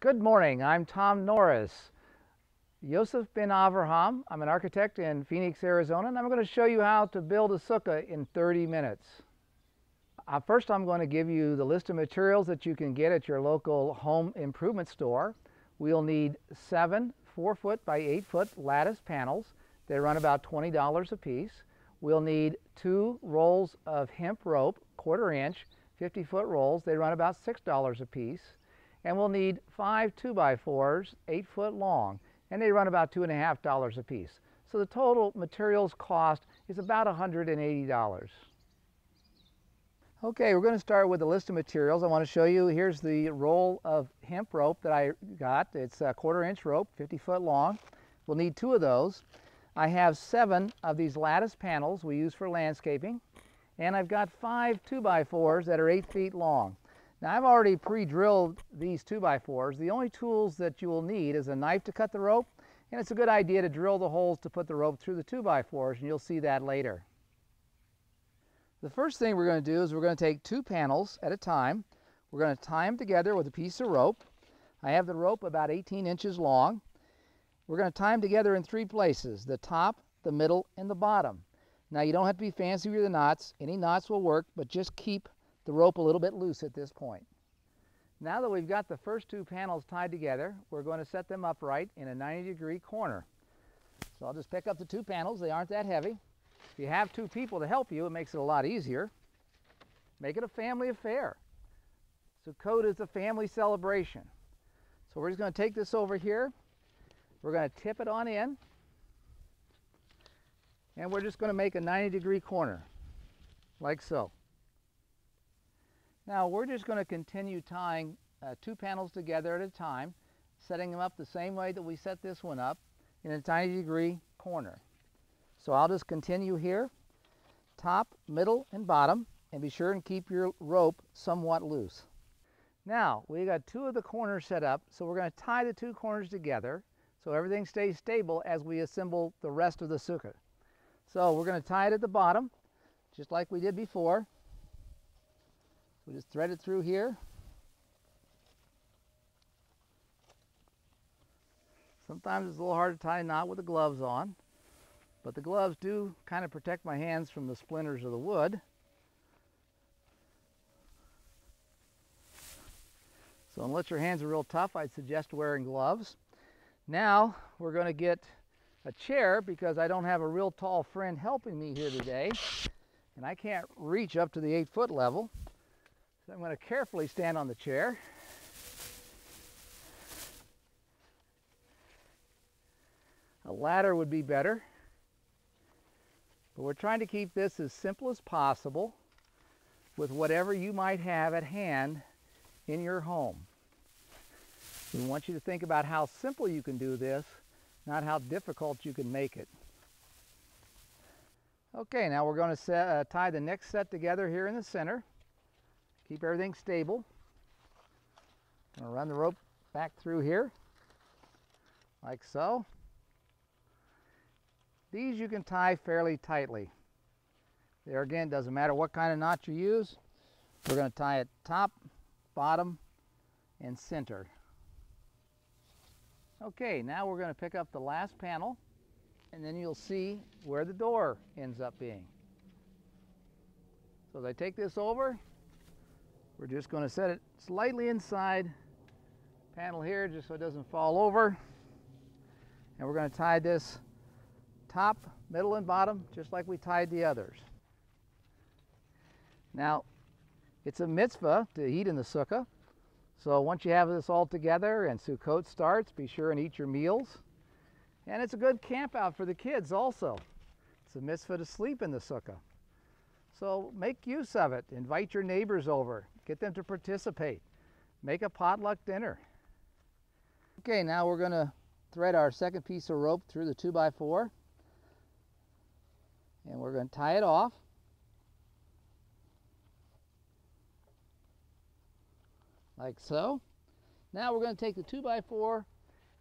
Good morning, I'm Tom Norris. Yosef bin Avraham. I'm an architect in Phoenix, Arizona, and I'm going to show you how to build a sukkah in 30 minutes. First, I'm going to give you the list of materials that you can get at your local home improvement store. We'll need 7 4-foot by 8-foot lattice panels. They run about $20 a piece. We'll need 2 rolls of hemp rope, 1/4 inch, 50-foot rolls. They run about $6 a piece. And we'll need 5 2x4s, 8-foot long, and they run about $2.50 a piece. So the total materials cost is about $180. Okay, we're going to start with a list of materials. I want to show you, here's the roll of hemp rope that I got. It's a 1/4 inch rope, 50-foot long. We'll need 2 of those. I have 7 of these lattice panels we use for landscaping, and I've got 5 2x4s that are 8 feet long. Now I've already pre-drilled these 2x4s. The only tools that you will need is a knife to cut the rope, and it's a good idea to drill the holes to put the rope through the 2x4s, and you'll see that later. The first thing we're going to do is we're going to take 2 panels at a time. We're going to tie them together with a piece of rope. I have the rope about 18 inches long. We're going to tie them together in 3 places: the top, the middle, and the bottom. Now you don't have to be fancy with the knots. Any knots will work, but just keep the rope a little bit loose at this point. Now that we've got the first 2 panels tied together, we're going to set them upright in a 90-degree corner. So I'll just pick up the 2 panels. They aren't that heavy. If you have 2 people to help you, it makes it a lot easier. Make it a family affair. Sukkot is a family celebration. So we're just going to take this over here. We're going to tip it on in, and we're just going to make a 90-degree corner, like so. Now we're just going to continue tying 2 panels together at a time, setting them up the same way that we set this one up, in a 90-degree corner. So I'll just continue here, top, middle, and bottom, and be sure and keep your rope somewhat loose. Now we got 2 of the corners set up, so we're going to tie the 2 corners together so everything stays stable as we assemble the rest of the sukkah. So we're going to tie it at the bottom, just like we did before. We just thread it through here. Sometimes it's a little hard to tie a knot with the gloves on, but the gloves do kind of protect my hands from the splinters of the wood. So unless your hands are real tough, I'd suggest wearing gloves. Now we're going to get a chair because I don't have a real tall friend helping me here today, and I can't reach up to the 8-foot level. So I'm going to carefully stand on the chair. A ladder would be better, but we're trying to keep this as simple as possible with whatever you might have at hand in your home. We want you to think about how simple you can do this, not how difficult you can make it. Okay, now we're going to tie the next set together here in the center. Keep everything stable. I'm going to run the rope back through here, like so. These you can tie fairly tightly. There again, doesn't matter what kind of knot you use. We're going to tie it top, bottom, and center. Okay, now we're going to pick up the last panel, and then you'll see where the door ends up being. So as I take this over, we're just going to set it slightly inside panel here just so it doesn't fall over. And we're going to tie this top, middle, and bottom just like we tied the others. Now, it's a mitzvah to eat in the sukkah. So once you have this all together and Sukkot starts, be sure and eat your meals. And it's a good camp out for the kids also. It's a mitzvah to sleep in the sukkah. So make use of it. Invite your neighbors over. Get them to participate. Make a potluck dinner. Okay, now we're going to thread our second piece of rope through the 2x4. And we're going to tie it off. Like so. Now we're going to take the 2x4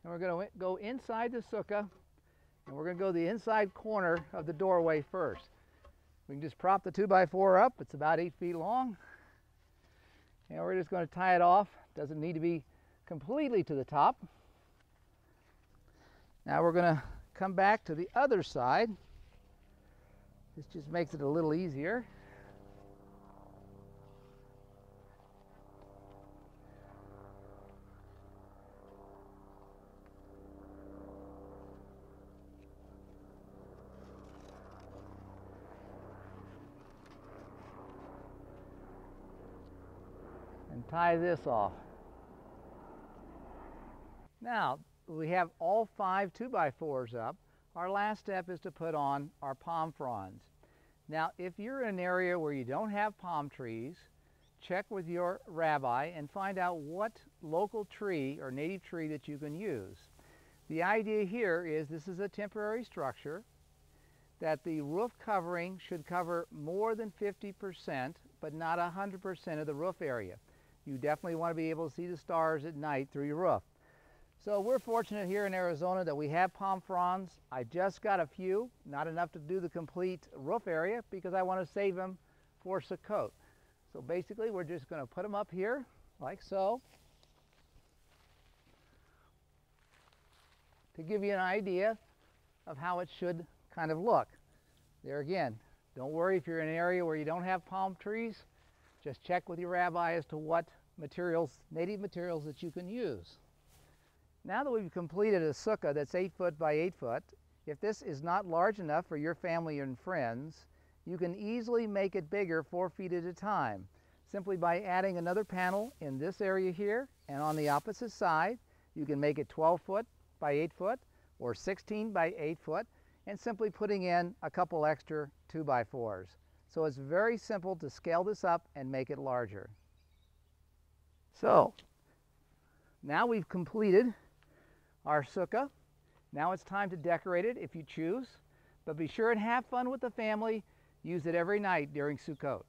and we're going to go inside the sukkah, and we're going to go the inside corner of the doorway first. We can just prop the 2x4 up. It's about 8 feet long. And we're just going to tie it off. Doesn't need to be completely to the top. Now we're going to come back to the other side. This just makes it a little easier. And tie this off. Now we have all 5 2x4s up. Our last step is to put on our palm fronds. Now if you're in an area where you don't have palm trees, check with your rabbi and find out what local tree or native tree that you can use. The idea here is this is a temporary structure, that the roof covering should cover more than 50% but not 100% of the roof area. You definitely want to be able to see the stars at night through your roof. So we're fortunate here in Arizona that we have palm fronds. I just got a few, not enough to do the complete roof area because I want to save them for Sukkot. So basically we're just going to put them up here like so to give you an idea of how it should kind of look. There again, don't worry if you're in an area where you don't have palm trees. Just check with your rabbi as to what materials, native materials that you can use. Now that we've completed a sukkah that's 8 foot by 8 foot, if this is not large enough for your family and friends, you can easily make it bigger 4 feet at a time, simply by adding another panel in this area here, and on the opposite side, you can make it 12 foot by 8 foot or 16 by 8 foot, and simply putting in a couple extra 2x4s. So it's very simple to scale this up and make it larger. So now we've completed our sukkah. Now it's time to decorate it if you choose, but be sure and have fun with the family. Use it every night during Sukkot.